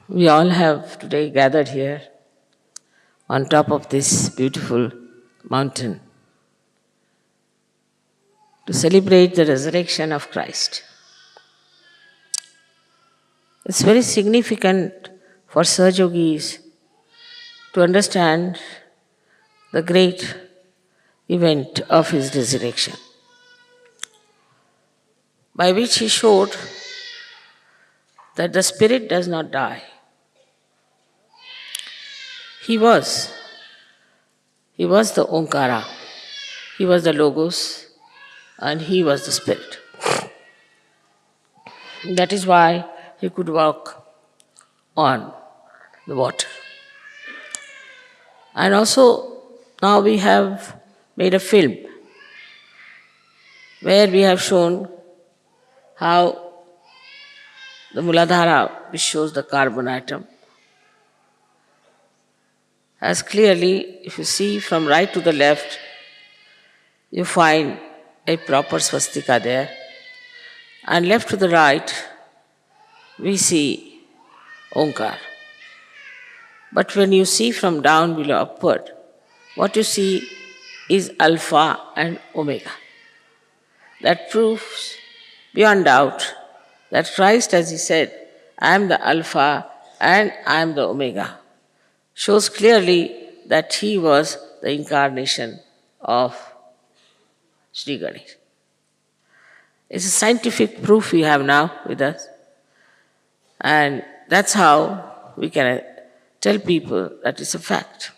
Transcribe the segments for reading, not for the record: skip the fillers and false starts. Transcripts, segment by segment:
We all have today gathered here on top of this beautiful mountain to celebrate the resurrection of Christ. It's very significant for Sahajogis to understand the great event of his resurrection, by which he showed that the spirit does not die. He was. He was the Omkara. He was the Logos and he was the Spirit. That is why he could walk on the water. And also, now we have made a film where we have shown how the Muladhara, which shows the carbon atom, as clearly, if you see from right to the left, you find a proper swastika there. And left to the right, we see Omkar. But when you see from down below upward, what you see is Alpha and Omega. That proves beyond doubt that Christ, as he said, I am the Alpha and I am the Omega, shows clearly that he was the incarnation of Sri Ganesh. It's a scientific proof we have now with us. And that's how we can tell people that it's a fact.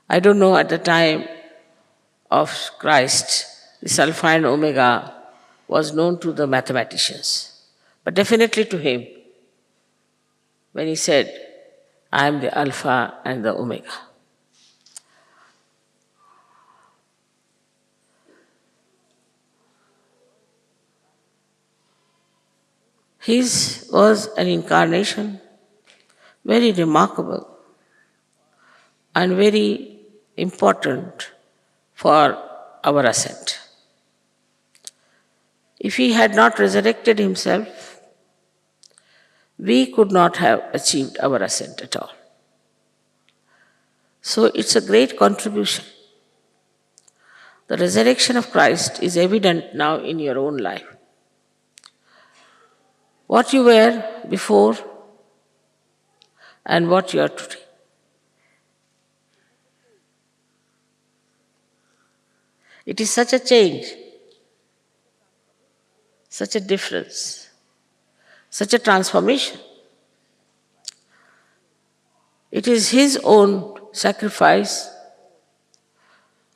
I don't know at the time of Christ, this Alpha and Omega was known to the mathematicians, but definitely to him when he said, I am the Alpha and the Omega. His was an incarnation, very remarkable and very important for our ascent. If he had not resurrected himself, we could not have achieved our ascent at all. So it's a great contribution. The resurrection of Christ is evident now in your own life. What you were before and what you are today. It is such a change, such a difference, such a transformation. It is his own sacrifice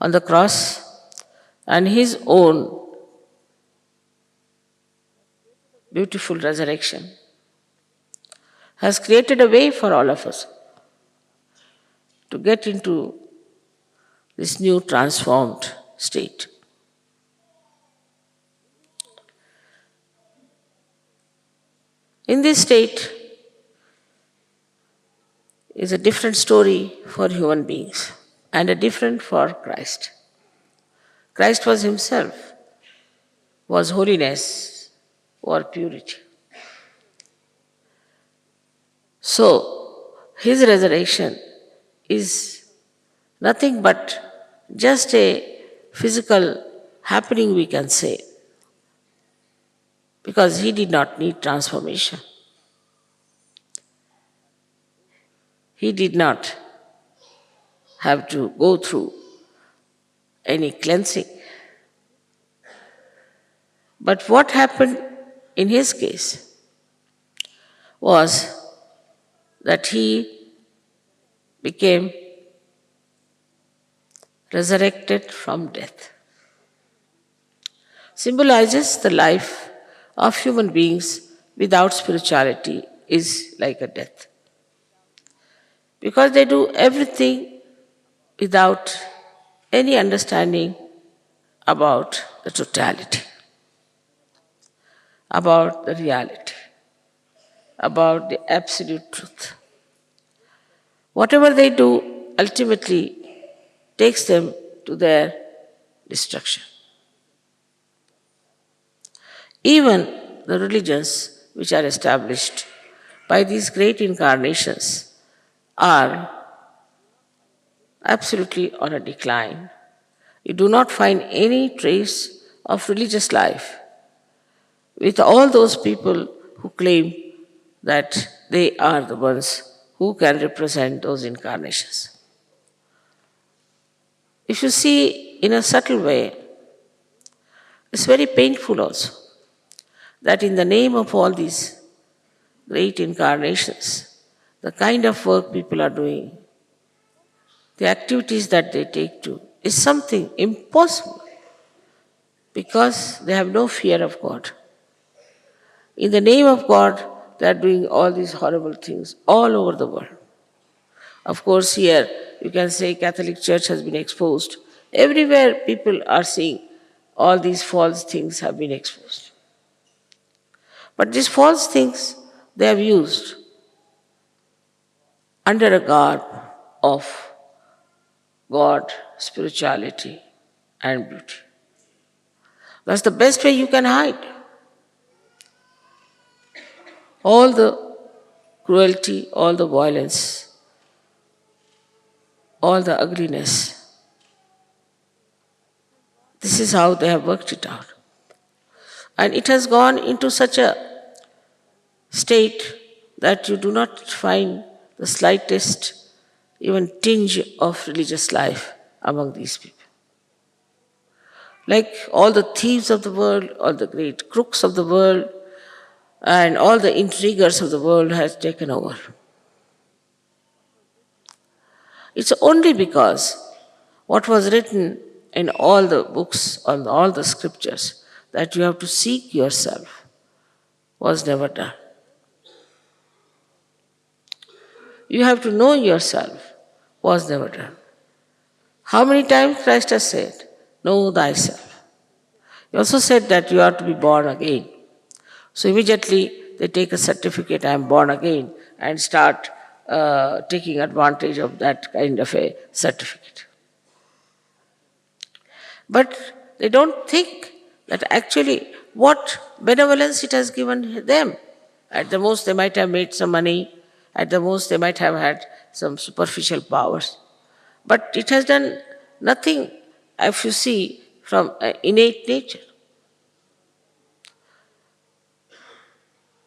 on the cross and his own beautiful resurrection has created a way for all of us to get into this new transformed state. In this state is a different story for human beings and a different for Christ. Christ was himself, was holiness or purity. So, his resurrection is nothing but just a physical happening, we can say, because he did not need transformation. He did not have to go through any cleansing. But what happened in his case was that he became resurrected from death. Symbolizes the life of human beings without spirituality is like a death. Because they do everything without any understanding about the totality, about the reality, about the absolute truth. Whatever they do ultimately takes them to their destruction. Even the religions which are established by these great incarnations are absolutely on a decline. You do not find any trace of religious life with all those people who claim that they are the ones who can represent those incarnations. If you see in a subtle way, it's very painful also that in the name of all these great incarnations, the kind of work people are doing, the activities that they take to, is something impossible because they have no fear of God. In the name of God, they are doing all these horrible things all over the world. Of course, here you can say Catholic Church has been exposed. Everywhere people are seeing all these false things have been exposed. But these false things they have used under a garb of God, spirituality, and beauty. That's the best way you can hide all the cruelty, all the violence, all the ugliness. This is how they have worked it out. And it has gone into such a state that you do not find the slightest even tinge of religious life among these people. Like all the thieves of the world, all the great crooks of the world, and all the intriguers of the world has taken over. It's only because what was written in all the books, on all the scriptures, that you have to seek yourself, was never done. You have to know yourself, was never done. How many times Christ has said, know thyself. He also said that you are to be born again. So immediately they take a certificate, I am born again, and start taking advantage of that kind of a certificate. But they don't think that actually what benevolence it has given them. At the most they might have made some money, at the most they might have had some superficial powers. But it has done nothing, if you see, from innate nature.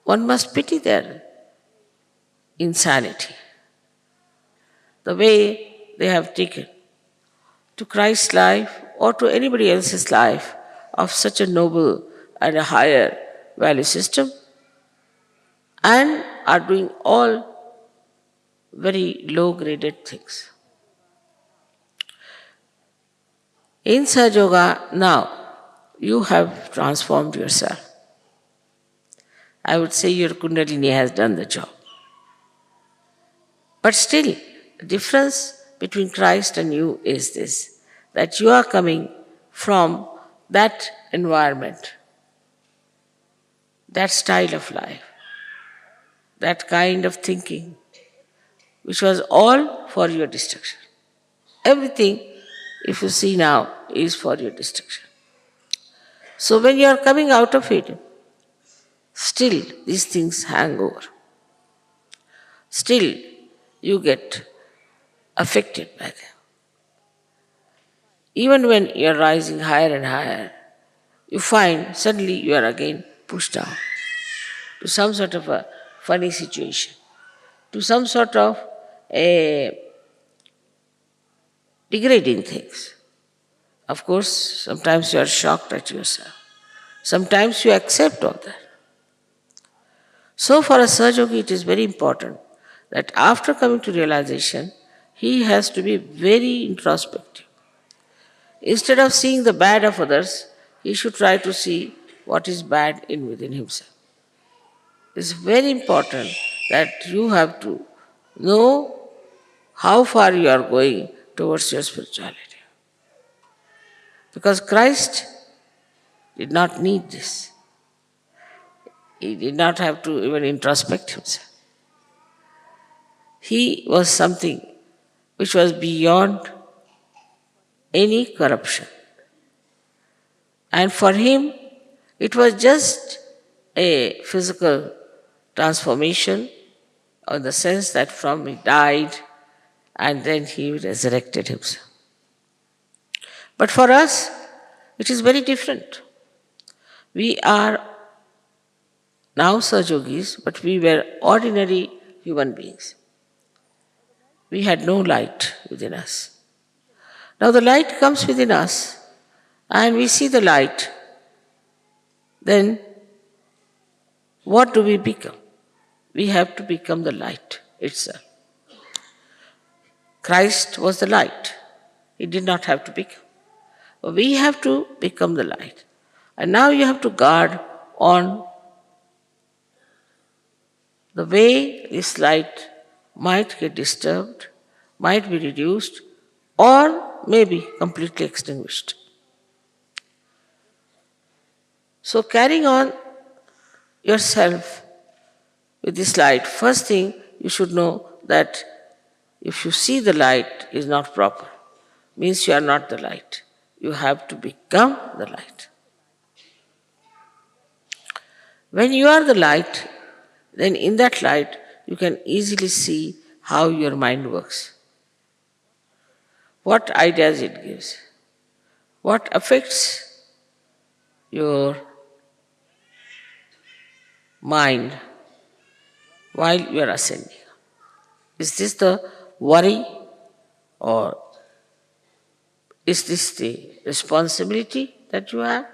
One must pity their insanity, the way they have taken to Christ's life or to anybody else's life of such a noble and a higher value system, and are doing all very low graded things. In Sahaja Yoga now, you have transformed yourself. I would say your Kundalini has done the job. But still, the difference between Christ and you is this, that you are coming from that environment, that style of life, that kind of thinking, which was all for your destruction. Everything, if you see now, is for your destruction. So when you are coming out of it, still these things hang over. Still you get affected by them. Even when you are rising higher and higher, you find suddenly you are again pushed down to some sort of a funny situation, to some sort of a degrading things. Of course, sometimes you are shocked at yourself. Sometimes you accept all that. So for a Sahaja Yogi, it is very important that after coming to realization, he has to be very introspective. Instead of seeing the bad of others, he should try to see what is bad within himself. It's very important that you have to know how far you are going towards your spirituality. Because Christ did not need this. He did not have to even introspect himself. He was something which was beyond any corruption. And for him, it was just a physical transformation in the sense that from he died and then he resurrected himself. But for us, it is very different. We are now Sahajogis, but we were ordinary human beings. We had no light within us. Now the light comes within us and we see the light. Then what do we become? We have to become the light itself. Christ was the light. He did not have to become. But we have to become the light. And now you have to guard on the way this light might get disturbed, might be reduced, or maybe completely extinguished. So carrying on yourself with this light, first thing you should know that if you see the light is not proper, means you are not the light. You have to become the light. When you are the light, then in that light you can easily see how your mind works, what ideas it gives, what affects your mind while you are ascending. Is this the worry, or is this the responsibility that you have?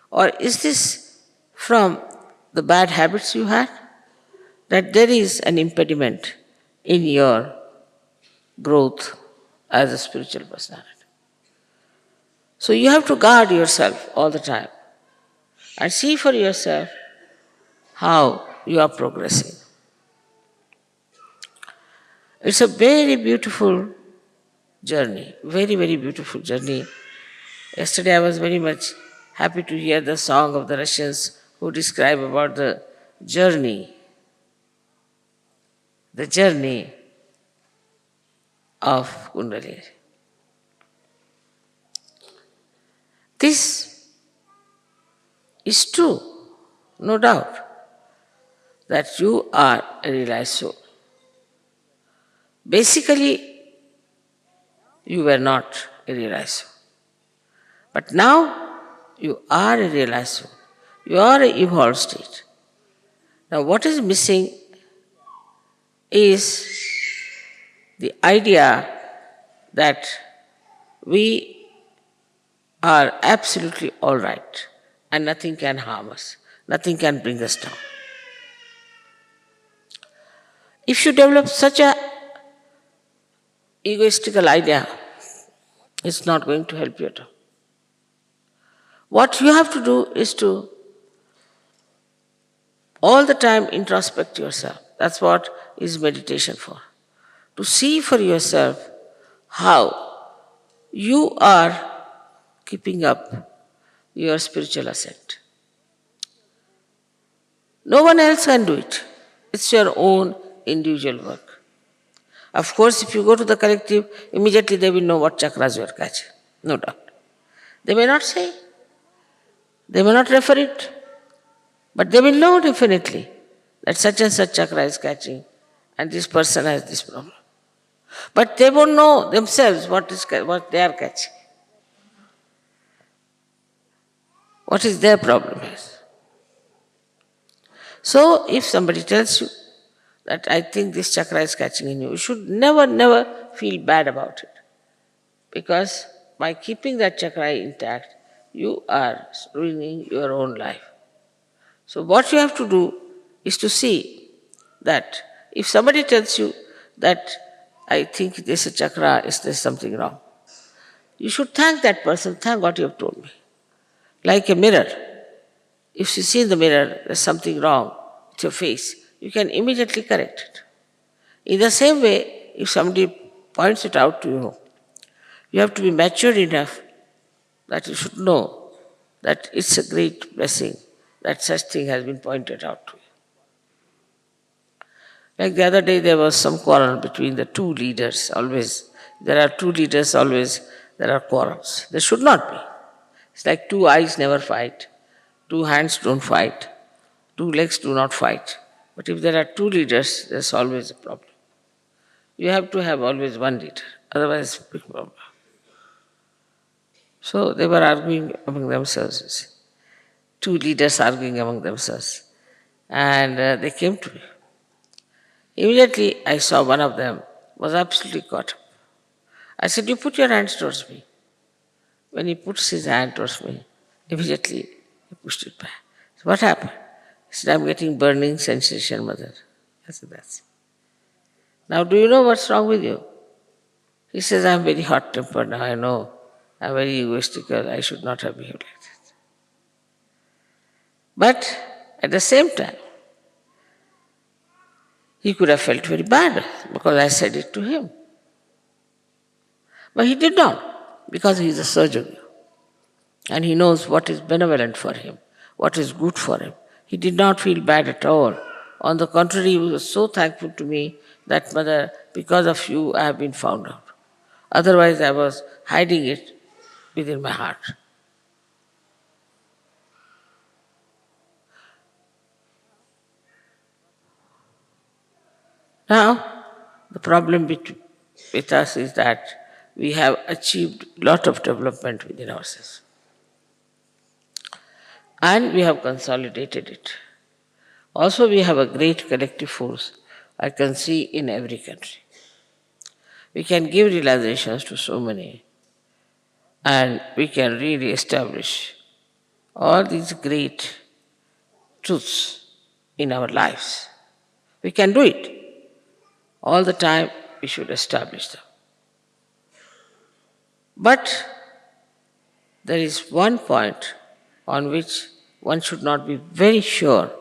Or is this from the bad habits you had? That there is an impediment in your growth as a spiritual personality. So you have to guard yourself all the time and see for yourself how you are progressing. It's a very beautiful journey, very, very beautiful journey. Yesterday I was very much happy to hear the song of the Russians who describe about the journey of Kundalini. This is true, no doubt, that you are a realized soul. Basically, you were not a realized soul. But now, you are a realized soul. You are an evolved state. Now, what is missing is the idea that we are absolutely all right and nothing can harm us, nothing can bring us down. If you develop such a egoistical idea, it's not going to help you at all. What you have to do is to all the time introspect yourself. That's what is meditation for. To see for yourself how you are keeping up your spiritual ascent. No one else can do it. It's your own individual work. Of course, if you go to the collective, immediately they will know what chakras you are catching. No doubt. They may not say, they may not refer it, but they will know definitely that such and such chakra is catching and this person has this problem. But they won't know themselves what they are catching. What is their problem is. So if somebody tells you that I think this chakra is catching in you, you should never, never feel bad about it. Because by keeping that chakra intact, you are ruining your own life. So what you have to do is to see that if somebody tells you that I think this chakra, is there something wrong? You should thank that person, thank what you have told me. Like a mirror. If you see in the mirror there's something wrong with your face, you can immediately correct it. In the same way, if somebody points it out to you, you have to be mature enough that you should know that it's a great blessing that such thing has been pointed out to you. Like the other day, there was some quarrel between the two leaders. Always, there are two leaders, always there are quarrels. There should not be. It's like two eyes never fight, two hands don't fight, two legs do not fight. But if there are two leaders, there's always a problem. You have to have always one leader, otherwise, big problem. So they were arguing among themselves. You see. Two leaders arguing among themselves. And they came to me. Immediately I saw one of them was absolutely caught up. I said, "You put your hands towards me." When he puts his hand towards me, immediately he pushed it back. So what happened? He said, "I'm getting burning sensation, mother." I said, "That's it. Now do you know what's wrong with you?" He says, "I'm very hot-tempered now, I know. I'm very egoistical, I should not have behaved like that." But at the same time, he could have felt very bad because I said it to him. But he did not, because he is a surgeon and he knows what is benevolent for him, what is good for him. He did not feel bad at all. On the contrary, he was so thankful to me that, "Mother, because of you, I have been found out. Otherwise, I was hiding it within my heart." Now, the problem with us is that we have achieved a lot of development within ourselves. And we have consolidated it. Also, we have a great collective force I can see in every country. We can give realizations to so many, and we can really establish all these great truths in our lives. We can do it. All the time, we should establish them. But there is one point on which one should not be very sure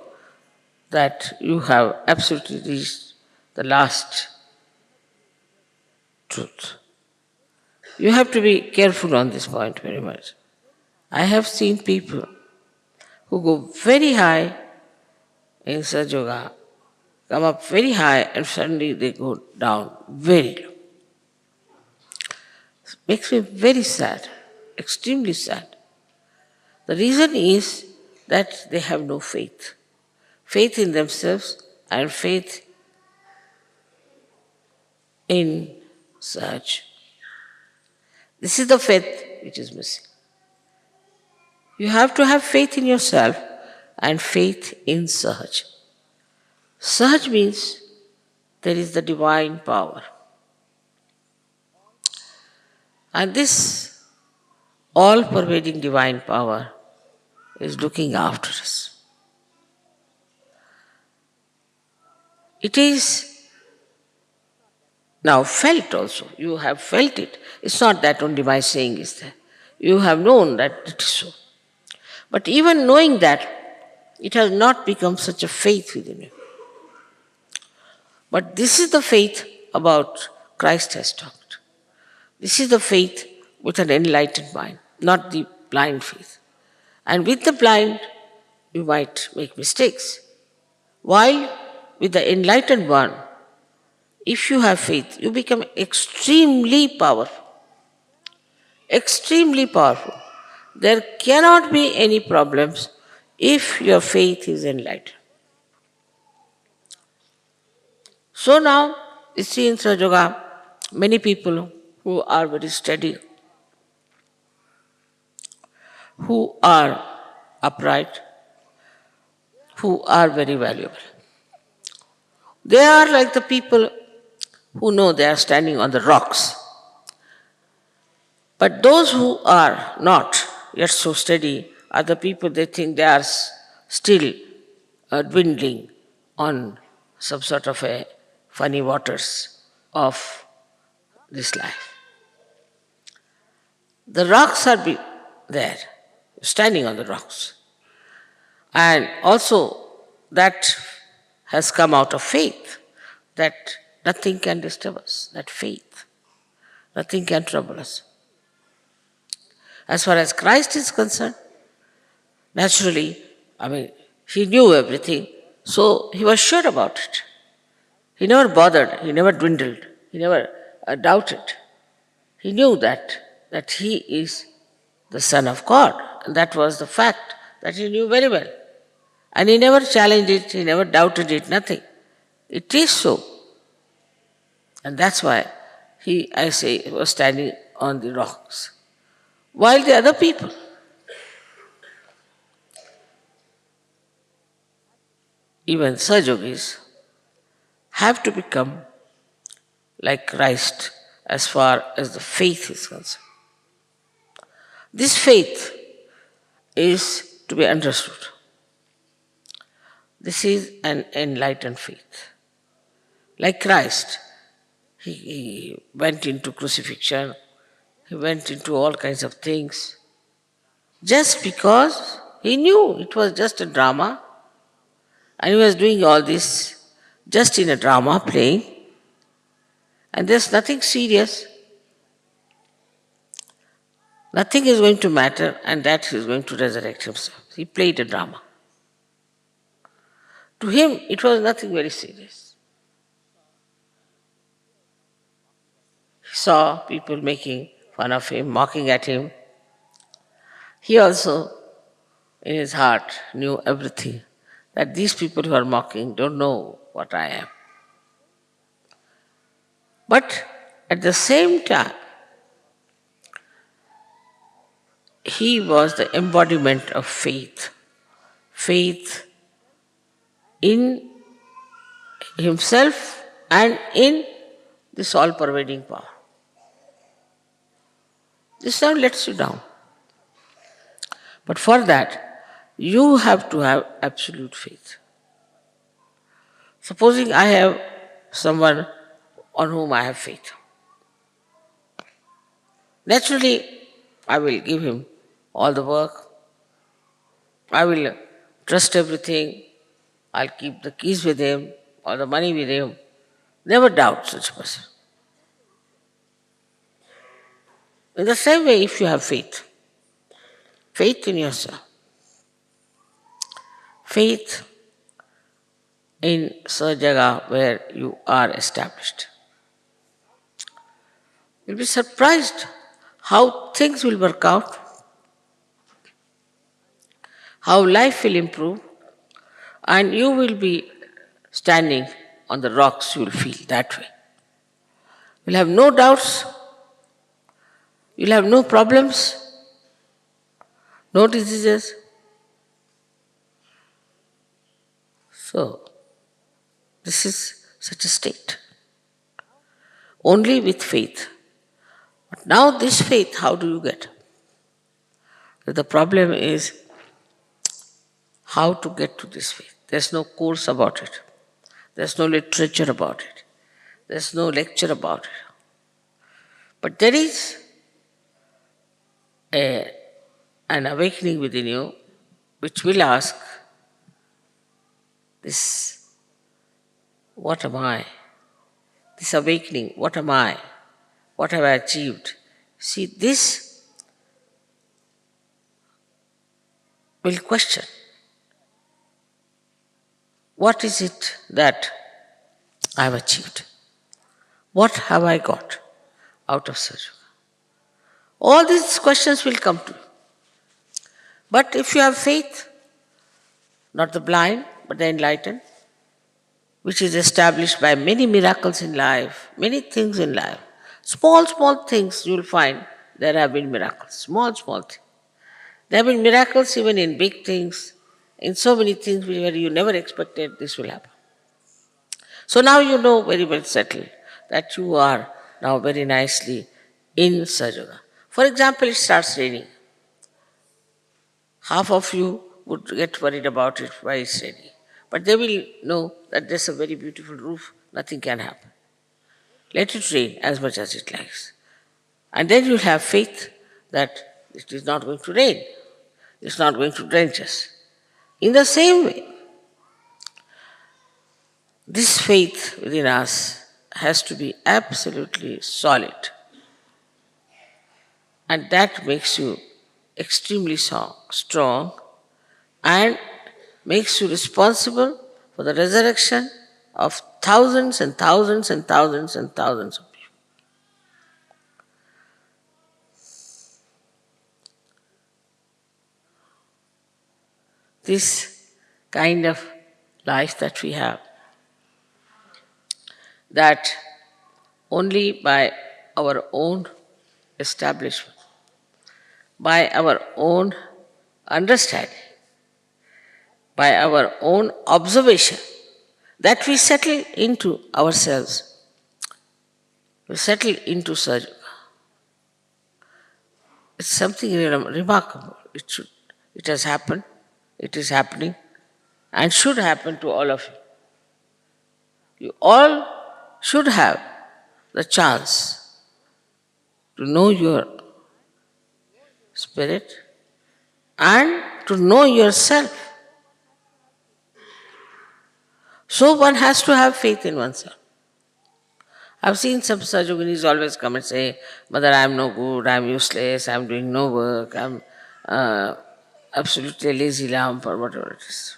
that you have absolutely reached the last truth. You have to be careful on this point very much. I have seen people who go very high in Sahaja Yoga, come up very high, and suddenly they go down very low. It makes me very sad, extremely sad. The reason is that they have no faith. Faith in themselves and faith in Sahaj. This is the faith which is missing. You have to have faith in yourself and faith in Sahaj. Sahaj means there is the divine power. And this all-pervading divine power is looking after us. It is now felt also. You have felt it. It's not that only my saying is there. You have known that it is so. But even knowing that, it has not become such a faith within you. But this is the faith about Christ has talked. This is the faith with an enlightened mind, not the blind faith. And with the blind, you might make mistakes. While with the enlightened one, if you have faith, you become extremely powerful. Extremely powerful. There cannot be any problems if your faith is enlightened. So now, you see in Sahaja Yoga, many people who are very steady, who are upright, who are very valuable. They are like the people who know they are standing on the rocks. But those who are not yet so steady are the people they think they are still dwindling on some sort of a funny waters of this life. The rocks are there, standing on the rocks. And also that has come out of faith, that nothing can disturb us, that faith. Nothing can trouble us. As far as Christ is concerned, naturally, he knew everything, so he was sure about it. He never bothered, he never dwindled, he never doubted. He knew that he is the Son of God, and that was the fact that he knew very well. And he never challenged it, he never doubted it, nothing. It is so. And that's why he, I say, was standing on the rocks. While the other people, even Sajogis, have to become like Christ as far as the faith is concerned. This faith is to be understood. This is an enlightened faith. Like Christ, he went into crucifixion, he went into all kinds of things, just because he knew it was just a drama, and he was doing all this just in a drama playing, and there's nothing serious. Nothing is going to matter, and that he is going to resurrect himself. He played a drama. To him, it was nothing very serious. He saw people making fun of him, mocking at him. He also, in his heart, knew everything, that these people who are mocking don't know what I am. But at the same time, he was the embodiment of faith. Faith in himself and in this all pervading power. This now lets you down. But for that, you have to have absolute faith. Supposing I have someone on whom I have faith. Naturally, I will give him all the work. I will trust everything. I'll keep the keys with him, or the money with him. Never doubt such a person. In the same way, if you have faith, faith in yourself, faith in such jaga where you are established, you'll be surprised how things will work out, how life will improve, and you will be standing on the rocks, you will feel that way. You'll have no doubts, you'll have no problems, no diseases. So, this is such a state. Only with faith. But now, this faith, how do you get? The problem is how to get to this faith. There's no course about it, there's no literature about it, there's no lecture about it. But there is an awakening within you which will ask this, what am I? This awakening, what am I? What have I achieved? See, this will question, what is it that I have achieved? What have I got out of such? All these questions will come to you. But if you have faith, not the blind, but the enlightened, which is established by many miracles in life, many things in life, small, small things you will find there have been miracles, small, small things. There have been miracles even in big things, in so many things where you never expected this will happen. So now you know very well settled that you are now very nicely in Sahaja. For example, it starts raining. Half of you would get worried about it, why it's raining. But they will know that there's a very beautiful roof, nothing can happen. Let it rain as much as it likes. And then you'll have faith that it is not going to rain, it's not going to drench us. In the same way, this faith within us has to be absolutely solid. And that makes you extremely strong and makes you responsible for the resurrection of thousands and thousands and thousands and thousands of people. This kind of life that we have, that only by our own establishment, by our own understanding, by our own observation, that we settle into ourselves, we settle into such. It's something remarkable. It has happened, it is happening, and should happen to all of you. You all should have the chance to know your spirit and to know yourself. So one has to have faith in oneself. I've seen some Sahajoginis always come and say, Mother, I'm no good, I'm useless, I'm doing no work, I'm absolutely lazy lamp or whatever it is.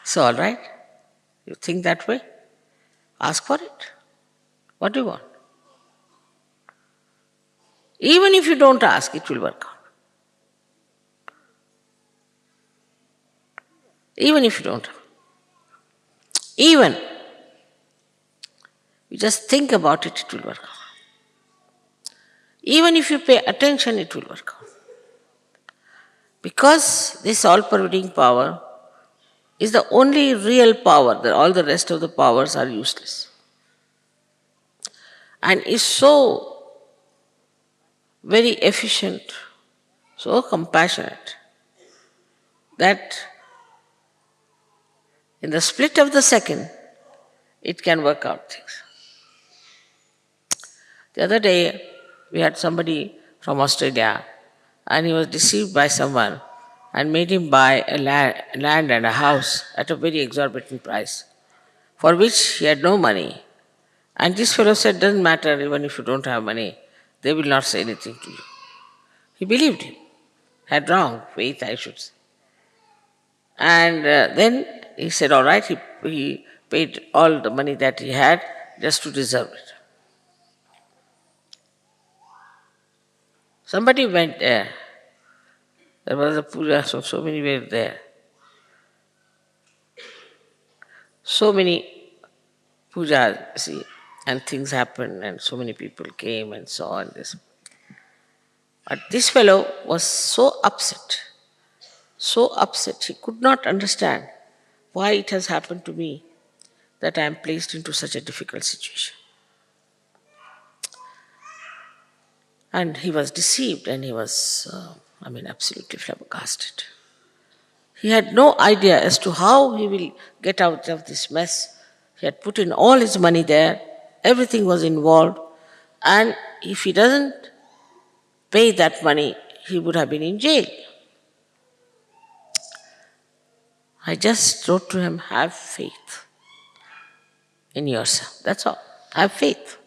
So, all right, you think that way? Ask for it. What do you want? Even if you don't ask, it will work out. Even if you don't. Even you just think about it, it will work out. Even if you pay attention, it will work out. Because this all-pervading power is the only real power, that all the rest of the powers are useless. And is so very efficient, so compassionate, that in the split of the second, it can work out things. The other day, we had somebody from Australia, and he was deceived by someone and made him buy a land and a house at a very exorbitant price, for which he had no money. And this fellow said, doesn't matter, even if you don't have money, they will not say anything to you. He believed him, had wrong faith, I should say. And then he said, all right, he paid all the money that he had just to deserve it. Somebody went there. There was a puja, so many were there. So many pujas, see, and things happened, and so many people came and saw and this. But this fellow was so upset, he could not understand why it has happened to me that I am placed into such a difficult situation. And he was deceived, and he was, absolutely flabbergasted. He had no idea as to how he will get out of this mess. He had put in all his money there, everything was involved, and if he doesn't pay that money, he would have been in jail. I just wrote to him, have faith in yourself. That's all. Have faith.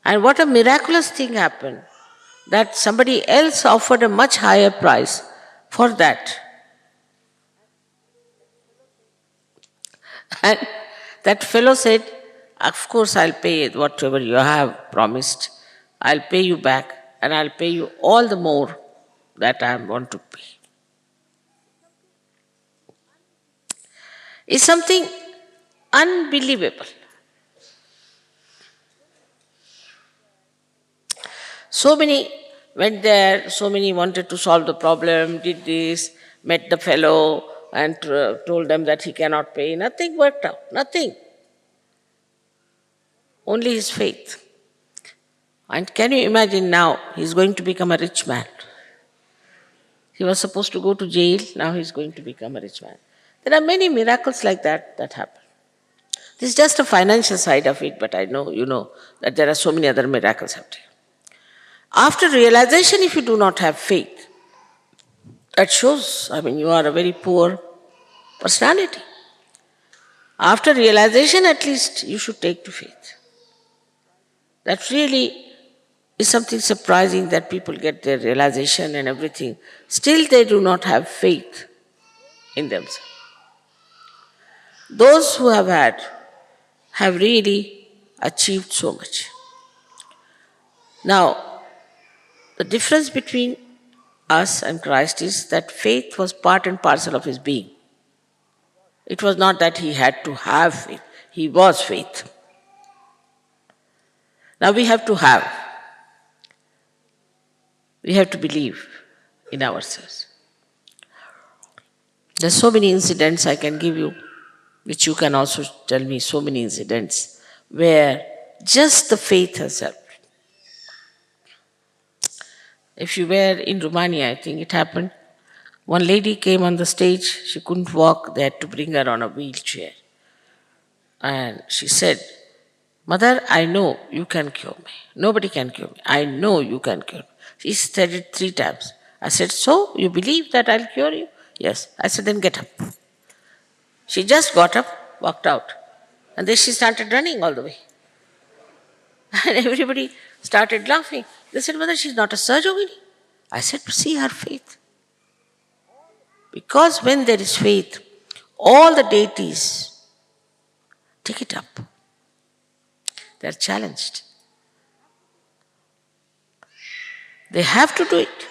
And what a miraculous thing happened, that somebody else offered a much higher price for that. And that fellow said, of course I'll pay whatever you have promised. I'll pay you back, and I'll pay you all the more that I want to pay. It's something unbelievable. So many went there, so many wanted to solve the problem, did this, met the fellow and told them that he cannot pay. Nothing worked out, nothing. Only his faith. And can you imagine now, he's going to become a rich man. He was supposed to go to jail, now he's going to become a rich man. There are many miracles like that happen. This is just a financial side of it, but I know you know that there are so many other miracles happening. After realization, if you do not have faith, that shows, you are a very poor personality. After realization, at least you should take to faith. That really is something surprising, that people get their realization and everything. Still they do not have faith in themselves. Those who have had have really achieved so much. Now, the difference between us and Christ is that faith was part and parcel of his being. It was not that he had to have faith, he was faith. Now we have to have, we have to believe in ourselves. There's so many incidents I can give you, which you can also tell me, so many incidents where just the faith has helped. If you were in Romania, I think it happened. One lady came on the stage, she couldn't walk, they had to bring her on a wheelchair. And she said, "Mother, I know you can cure me. Nobody can cure me. I know you can cure me." She said it 3 times. I said, "So, you believe that I'll cure you?" "Yes." I said, "Then get up." She just got up, walked out. And then she started running all the way. And everybody started laughing. They said, "Mother, she's not a Sahajogini." I said, "See her faith." Because when there is faith, all the deities take it up. They are challenged. They have to do it.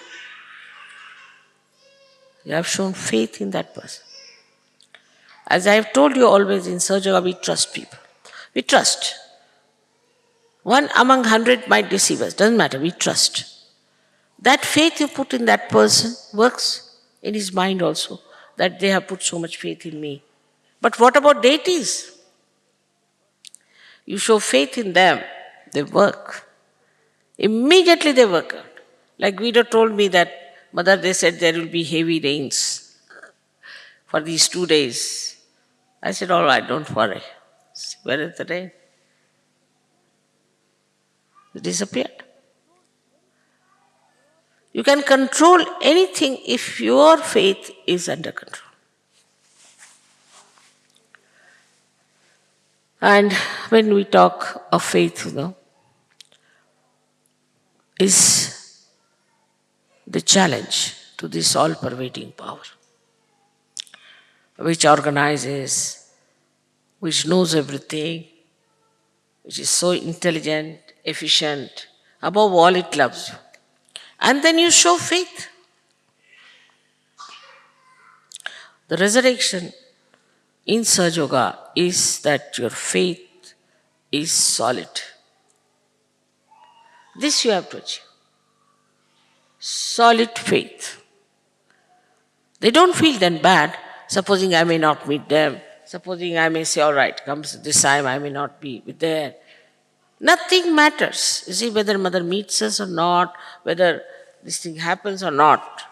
You have shown faith in that person. As I have told you always in Sahaja Yoga, we trust people. We trust. One among 100 might deceive us. Doesn't matter. We trust. That faith you put in that person works in his mind also, that they have put so much faith in me. But what about deities? You show faith in them, they work. Immediately they work out. Like Guido told me that, "Mother, they said there will be heavy rains for these 2 days." I said, "All right, don't worry." Where is the rain? It disappeared. You can control anything if your faith is under control. And when we talk of faith, is the challenge to this all-pervading power, which organizes, which knows everything, which is so intelligent, efficient. Above all, it loves you. And then you show faith. The resurrection in Sahaja Yoga is that your faith is solid. This you have to achieve. Solid faith. They don't feel then bad, supposing I may not meet them, supposing I may say, "All right, comes this time I may not be there." Nothing matters. You see, whether Mother meets us or not, whether this thing happens or not,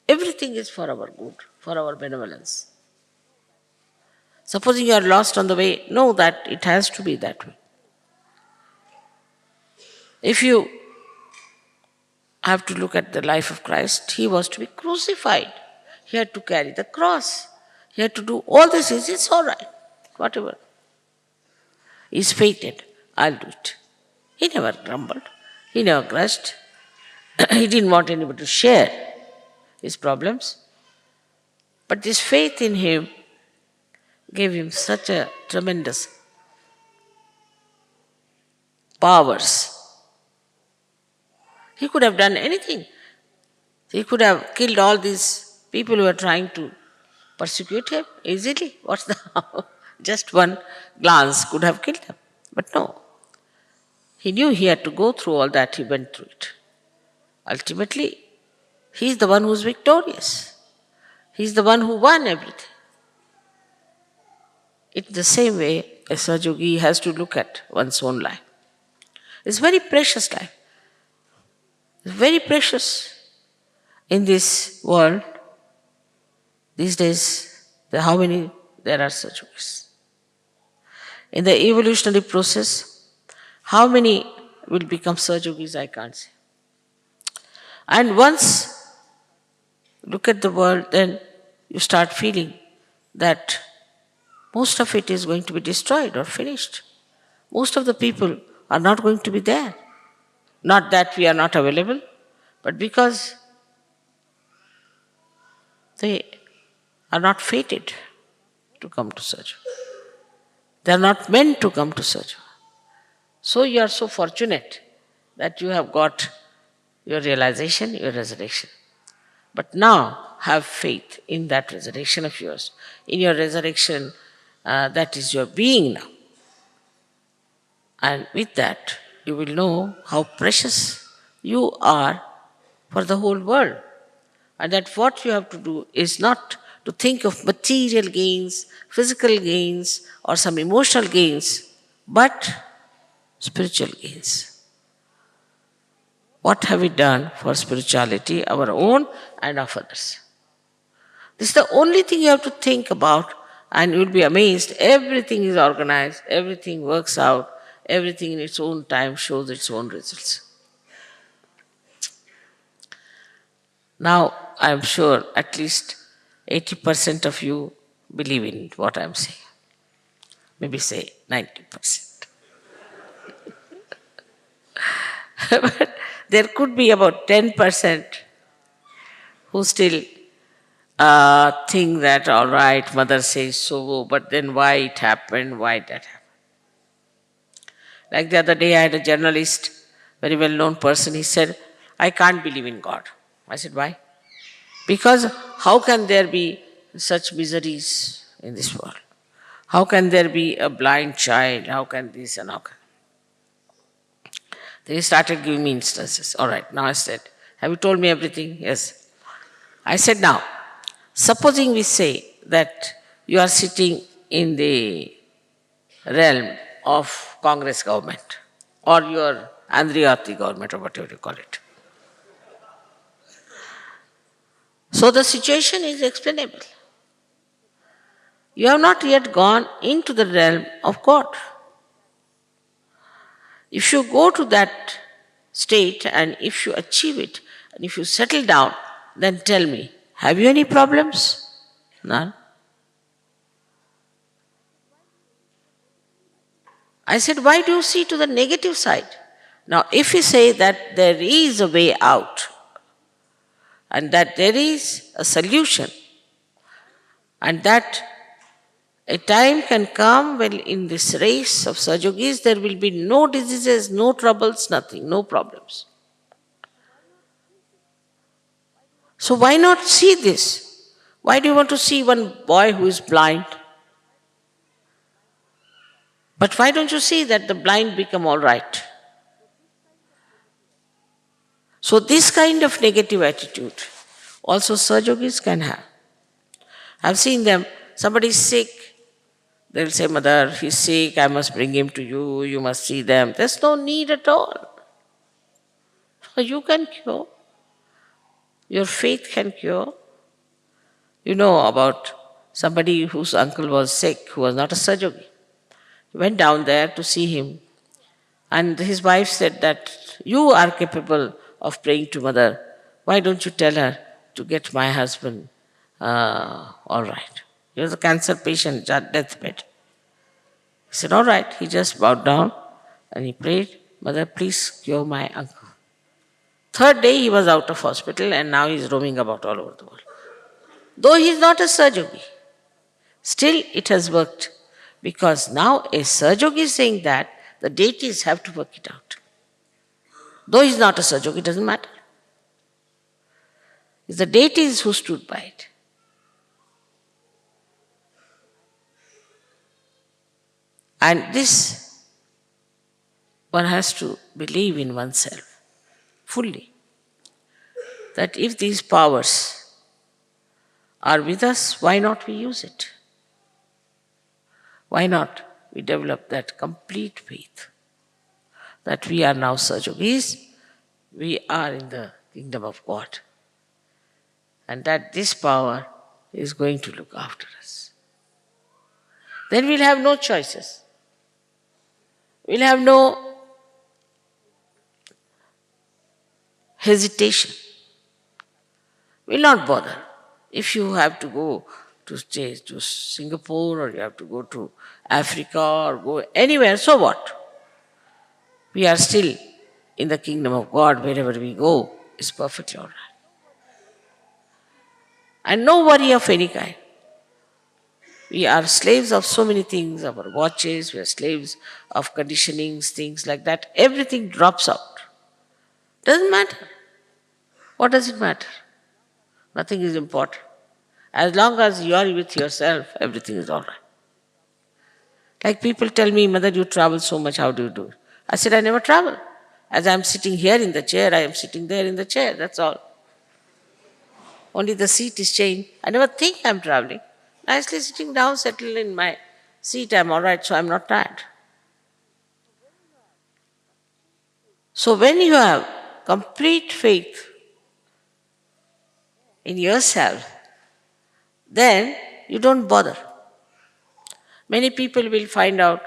everything is for our good, for our benevolence. Supposing you are lost on the way, know that it has to be that way. If you have to look at the life of Christ, he was to be crucified. He had to carry the cross. He had to do all this. It's all right, whatever. He's fated. I'll do it. He never grumbled. He never grudged. He didn't want anybody to share his problems. But this faith in him gave him such a tremendous powers. He could have done anything. He could have killed all these people who were trying to persecute him easily. What's the just one glance could have killed him. But no. He knew he had to go through all that, he went through it. Ultimately, he's the one who's victorious. He's the one who won everything. In the same way, a Sahaja Yogi has to look at one's own life. It's very precious life. It's very precious. In this world, these days, how many there are Sahaja Yogis? In the evolutionary process, how many will become Sahaja Yogis, I can't say. And once look at the world, then you start feeling that most of it is going to be destroyed or finished. Most of the people are not going to be there. Not that we are not available, but because they are not fated to come to Sahaja. They are not meant to come to Sahaja. So you are so fortunate that you have got your realization, your resurrection. But now have faith in that resurrection of yours, in your resurrection that is your being now. And with that, you will know how precious you are for the whole world. And that what you have to do is not to think of material gains, physical gains, or some emotional gains, but spiritual gains. What have we done for spirituality, our own and of others? This is the only thing you have to think about, and you'll be amazed. Everything is organized, everything works out, everything in its own time shows its own results. Now, I'm sure at least 80% of you believe in what I'm saying. Maybe say 90%. But there could be about 10% who still think that, all right, mother says so, but then why it happened, why that happened. Like the other day, I had a journalist, very well known person, he said, I can't believe in God. I said, why? Because how can there be such miseries in this world? How can there be a blind child? How can this and how can? Then he started giving me instances. All right, now I said, have you told me everything? Yes. I said, now, supposing we say that you are sitting in the realm of Congress government or your Andriyati government or whatever you call it. So the situation is explainable. You have not yet gone into the realm of God. If you go to that state and if you achieve it and if you settle down, then tell me, have you any problems? None. I said, why do you see to the negative side? Now, if you say that there is a way out and that there is a solution and that a time can come when in this race of Sajogis there will be no diseases, no troubles, nothing, no problems. So why not see this? Why do you want to see one boy who is blind? But why don't you see that the blind become all right? So this kind of negative attitude also Sajogis can have. I've seen them, somebody is sick, they'll say, mother, he's sick, I must bring him to you, you must see them. There's no need at all. You can cure. Your faith can cure. You know about somebody whose uncle was sick, who was not a Sajogi. He went down there to see him. And his wife said that, you are capable of praying to mother. Why don't you tell her to get my husband all right? He was a cancer patient, deathbed. He said, all right. He just bowed down and he prayed, mother, please cure my uncle. Third day he was out of hospital and now he is roaming about all over the world. Though he is not a Sajogi, still it has worked. Because now a Sajogi is saying that the deities have to work it out. Though he is not a Sajogi, it doesn't matter. It's the deities who stood by it. And this, one has to believe in oneself fully. That if these powers are with us, why not we use it? Why not we develop that complete faith that we are now Sajogis, we are in the kingdom of God, and that this power is going to look after us. Then we'll have no choices. We'll have no hesitation. We'll not bother. If you have to go to stay to Singapore or you have to go to Africa or go anywhere, so what? We are still in the kingdom of God. Wherever we go is perfectly all right. And no worry of any kind. We are slaves of so many things, our watches, we are slaves of conditionings, things like that. Everything drops out. Doesn't matter. What does it matter? Nothing is important. As long as you are with yourself, everything is all right. Like people tell me, Mother, you travel so much, how do you do it? I said, I never travel. As I am sitting here in the chair, I am sitting there in the chair, that's all. Only the seat is changed. I never think I am traveling. Nicely sitting down, settled in my seat, I am all right, so I am not tired. So when you have complete faith in yourself, then you don't bother. Many people will find out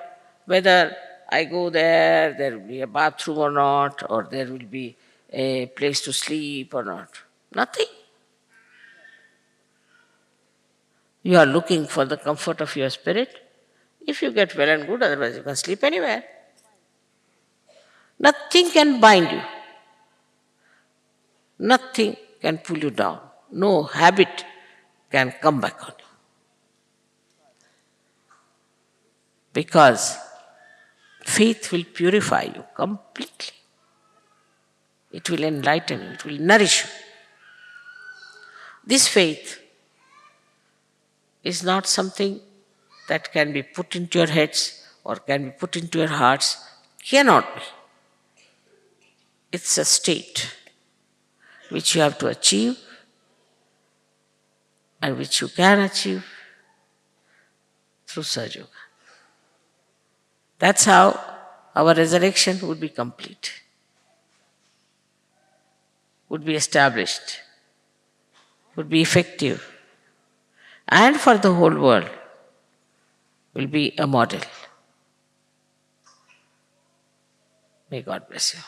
whether I go there, there will be a bathroom or not, or there will be a place to sleep or not. Nothing. You are looking for the comfort of your spirit. If you get well and good, otherwise you can sleep anywhere. Nothing can bind you. Nothing can pull you down. No habit can come back on you. Because faith will purify you completely. It will enlighten you, it will nourish you. This faith is not something that can be put into your heads or can be put into your hearts. Cannot be. It's a state which you have to achieve and which you can achieve through Sahaja Yoga. That's how our resurrection would be complete, would be established, would be effective, and for the whole world will be a model. May God bless you.